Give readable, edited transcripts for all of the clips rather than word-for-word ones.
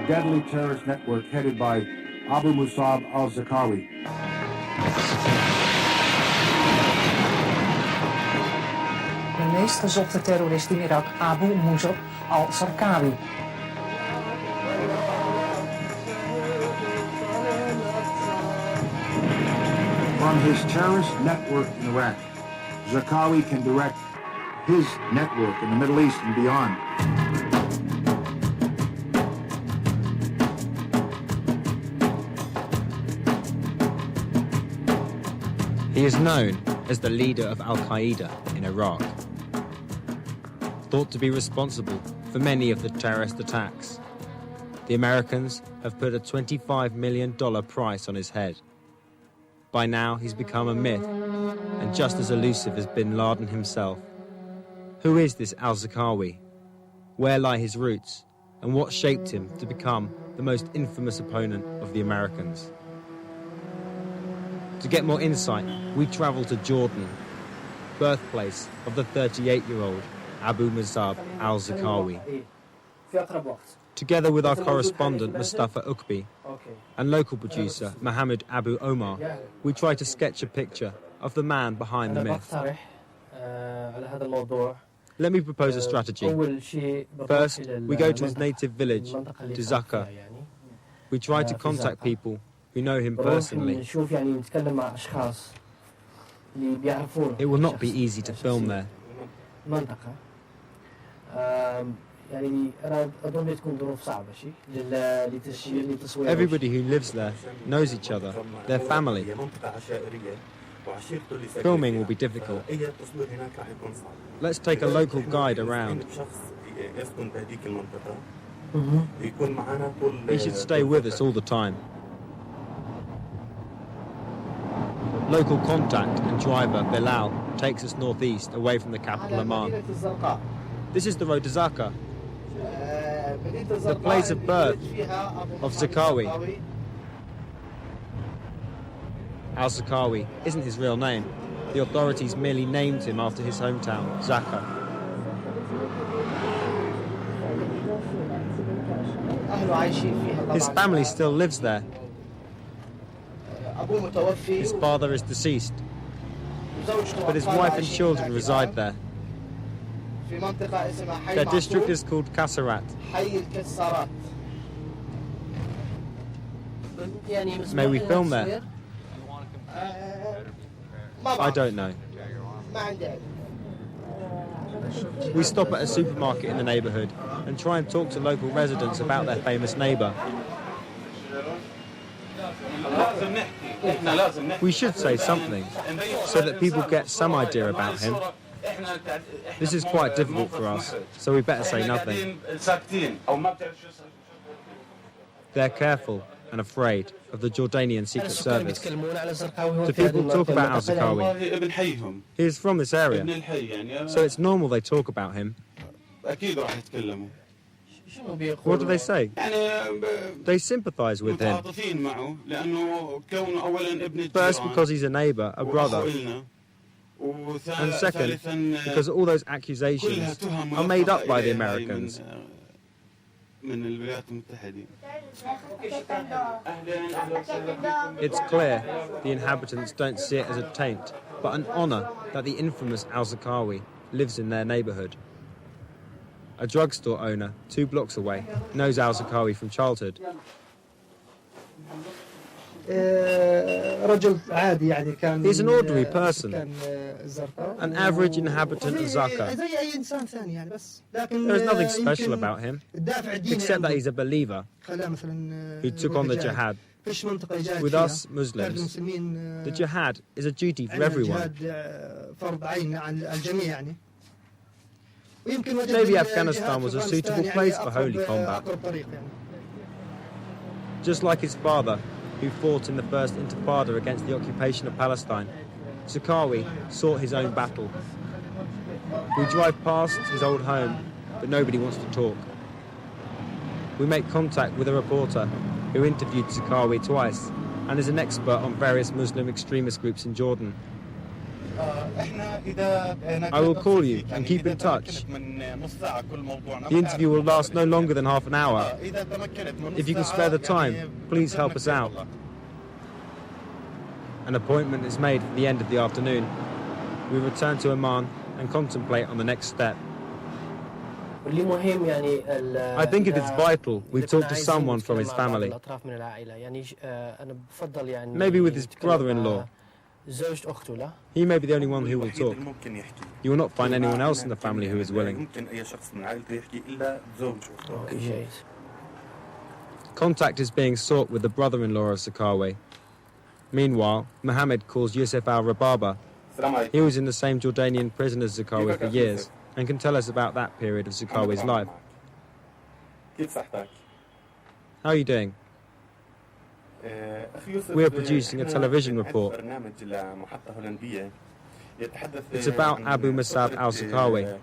deadly terrorist network headed by Abu Masab Al-Zarqawi. De meest gezochte terrorist in Irak, Abu Masab Al-Zarqawi. From his terrorist network in Iraq, Zarqawi can direct his network in the Middle East and beyond. He is known as the leader of Al-Qaeda in Iraq, thought to be responsible for many of the terrorist attacks. The Americans have put a $25 million price on his head. By now, he's become a myth, and just as elusive as bin Laden himself. Who is this Al-Zarqawi? Where lie his roots? And what shaped him to become the most infamous opponent of the Americans? To get more insight, we travel to Jordan, birthplace of the 38-year-old Abu Masab Al-Zarqawi. Together with our correspondent Mustafa Ukbi and local producer Mohammed Abu Omar, we try to sketch a picture of the man behind the myth. Let me propose a strategy. First, we go to his native village, to Zaka. We try to contact people who know him personally. It will not be easy to film there. Everybody who lives there knows each other, their family. Filming will be difficult. Let's take a local guide around. He should stay with us all the time. Local contact and driver Bilal takes us northeast away from the capital Amman. This is the road to Zaka, the place of birth of Zarqawi. Al-Zarqawi isn't his real name. The authorities merely named him after his hometown, Zaka. His family still lives there. His father is deceased, but his wife and children reside there. Their district is called Kasarat. May we film there? I don't know. We stop at a supermarket in the neighbourhood and try and talk to local residents about their famous neighbour. We should say something, so that people get some idea about him. This is quite difficult for us, so we better say nothing. They're careful and afraid of the Jordanian Secret Service. Do people talk about Al-Zarqawi? He is from this area, so it's normal they talk about him. What do they say? They sympathise with him. First, because he's a neighbour, a brother. And second, because all those accusations are made up by the Americans. It's clear the inhabitants don't see it as a taint, but an honour that the infamous Al-Zarqawi lives in their neighbourhood. A drugstore owner, 2 blocks away, knows Al-Zarqawi from childhood. He's an ordinary person, an average inhabitant of Zaka. There is nothing special about him, except that he's a believer who took on the jihad. With us Muslims, the jihad is a duty for everyone. Maybe Afghanistan was a suitable place for holy combat. Just like his father, who fought in the first intifada against the occupation of Palestine, Zarqawi sought his own battle. We drive past his old home, but nobody wants to talk. We make contact with a reporter who interviewed Zarqawi twice and is an expert on various Muslim extremist groups in Jordan. I will call you and keep in touch. The interview will last no longer than half an hour. If you can spare the time, please help us out. An appointment is made for the end of the afternoon. We return to Amman and contemplate on the next step. I think it is vital we talk to someone from his family. Maybe with his brother-in-law. He may be the only one who will talk. You will not find anyone else in the family who is willing. Contact is being sought with the brother-in-law of Zarqawi. Meanwhile, Mohammed calls Yusuf al-Rababa. He was in the same Jordanian prison as Zarqawi for years and can tell us about that period of Zarqawi's life. How are you doing? We are producing a television report. It's about Abu Masab al-Zarqawi.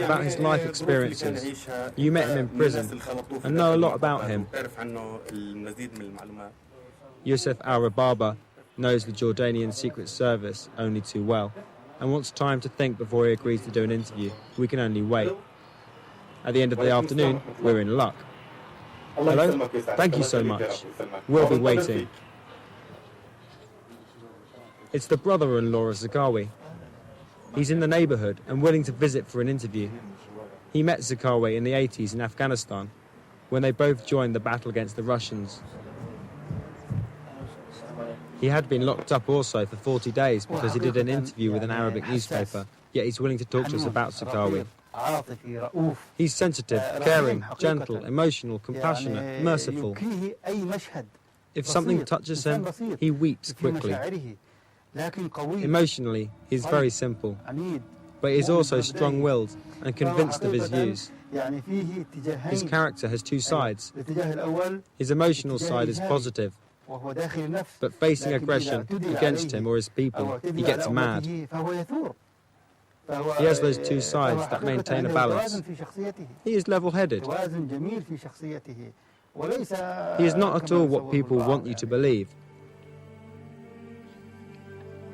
About his life experiences. You met him in prison and know a lot about him. Yusuf al-Rababa knows the Jordanian Secret Service only too well and wants time to think before he agrees to do an interview. We can only wait. At the end of the afternoon, we're in luck. Hello? Thank you so much. We'll be waiting. It's the brother-in-law of Zarqawi. He's in the neighbourhood and willing to visit for an interview. He met Zarqawi in the 80s in Afghanistan, when they both joined the battle against the Russians. He had been locked up also for 40 days because he did an interview with an Arabic newspaper, yet he's willing to talk to us about Zarqawi. He's sensitive, caring, gentle, emotional, compassionate, merciful. If something touches him, he weeps quickly. Emotionally, he's very simple, but he's also strong-willed and convinced of his views. His character has two sides. His emotional side is positive, but facing aggression against him or his people, he gets mad. He has those two sides that maintain a balance. He is level-headed. He is not at all what people want you to believe.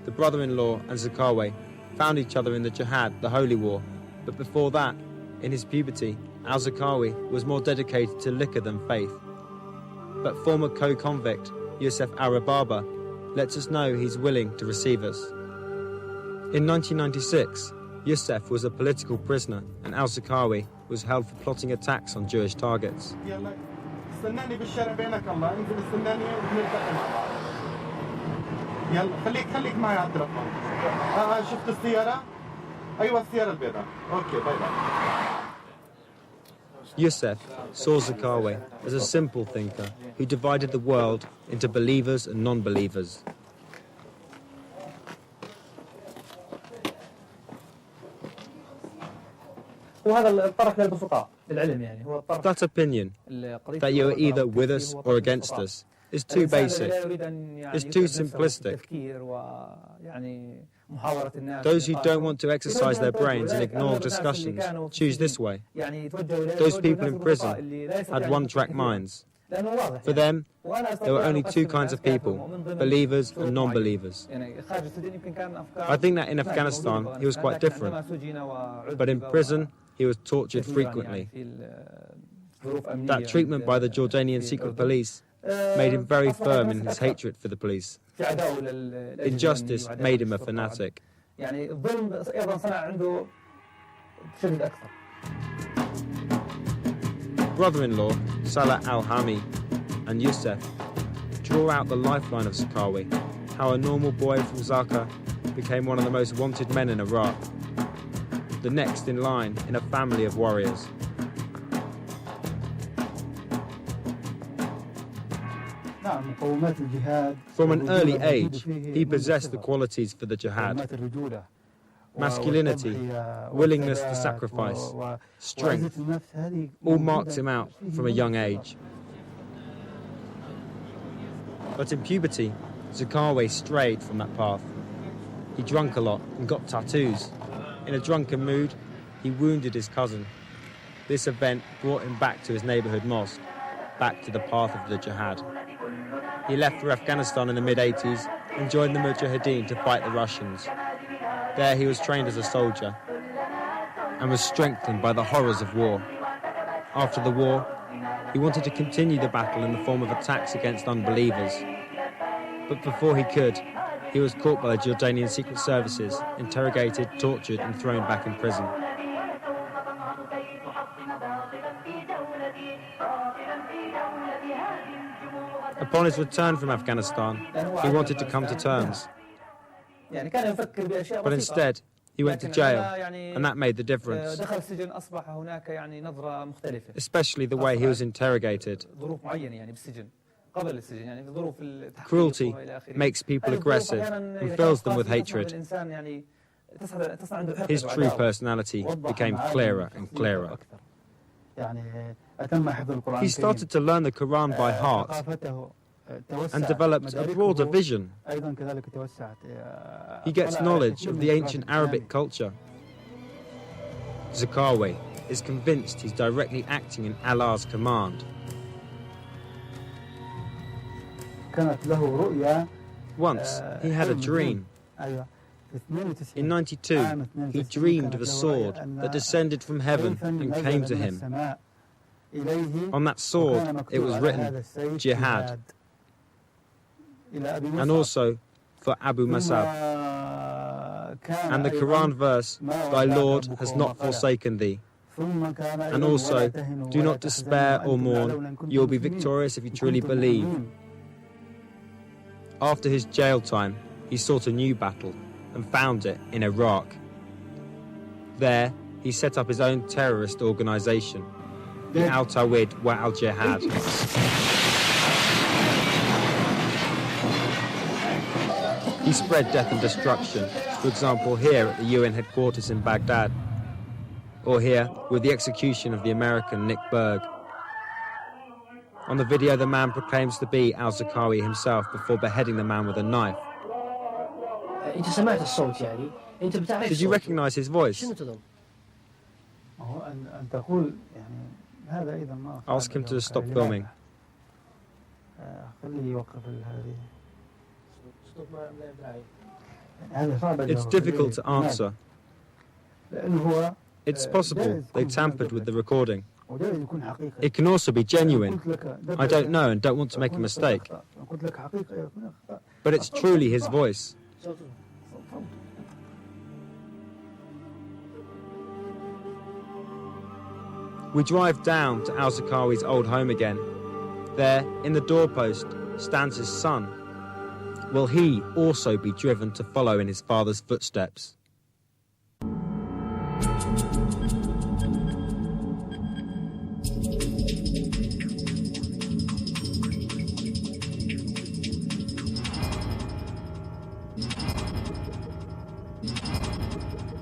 The brother-in-law and Zarqawi found each other in the Jihad, the Holy War, but before that, in his puberty, al-Zarqawi was more dedicated to liquor than faith. But former co-convict Yusuf al-Rababa lets us know he's willing to receive us. In 1996, Yusuf was a political prisoner and al-Zarqawi was held for plotting attacks on Jewish targets. خليك معي على التلفون. شفت السيارة؟ أيوة السيارة البيضاء. أوكي باي باي. Yusuf saw Zarqawi as a simple thinker who divided the world into believers and non-believers. That opinion, that you are either with us or against us, is too basic. It's too simplistic. Those who don't want to exercise their brains and ignore discussions choose this way. Those people in prison had one-track minds. For them, there were only two kinds of people, believers and non-believers. I think that in Afghanistan he was quite different, but in prison he was tortured frequently. That treatment by the Jordanian secret police made him very firm in his hatred for the police. Injustice made him a fanatic. Brother-in-law Salah al-Hami and Yusuf draw out the lifeline of Zarqawi, how a normal boy from Zarqa became one of the most wanted men in Iraq, the next in line in a family of warriors. From an early age, he possessed the qualities for the jihad: masculinity, willingness to sacrifice, strength, all marked him out from a young age. But in puberty, Zarqawi strayed from that path. He drank a lot and got tattoos. In a drunken mood, he wounded his cousin. This event brought him back to his neighbourhood mosque, back to the path of the jihad. he left for Afghanistan in the mid-80s and joined the Mujahideen to fight the Russians. There he was trained as a soldier and was strengthened by the horrors of war. After the war, he wanted to continue the battle in the form of attacks against unbelievers. But before he could, he was caught by the Jordanian secret services, interrogated, tortured and thrown back in prison. Upon his return from Afghanistan, he wanted to come to terms. But instead, he went to jail, and that made the difference. Especially the way he was interrogated. Cruelty makes people aggressive and fills them with hatred. His true personality became clearer and clearer. He started to learn the Quran by heart and developed a broader vision. He gets knowledge of the ancient Arabic culture. Zarqawi is convinced he's directly acting in Allah's command. Once, he had a dream. In 92, he dreamed of a sword that descended from heaven and came to him. On that sword, it was written, Jihad, and also for Abu Masab. And the Quran verse, Thy Lord has not forsaken thee. And also, do not despair or mourn, you will be victorious if you truly believe. After his jail time, he sought a new battle and found it in Iraq. There, he set up his own terrorist organization, the Al-Tawhid wa Al-Jihad. He spread death and destruction, for example here at the UN headquarters in Baghdad, or here with the execution of the American Nick Berg. On the video, the man proclaims to be Al-Zarqawi himself before beheading the man with a knife. Did you recognize his voice? Ask him to stop filming. It's difficult to answer. It's possible they tampered with the recording. It can also be genuine. I don't know and don't want to make a mistake. But it's truly his voice. We drive down to Al-Zarqawi's old home again. There, in the doorpost, stands his son. Will he also be driven to follow in his father's footsteps?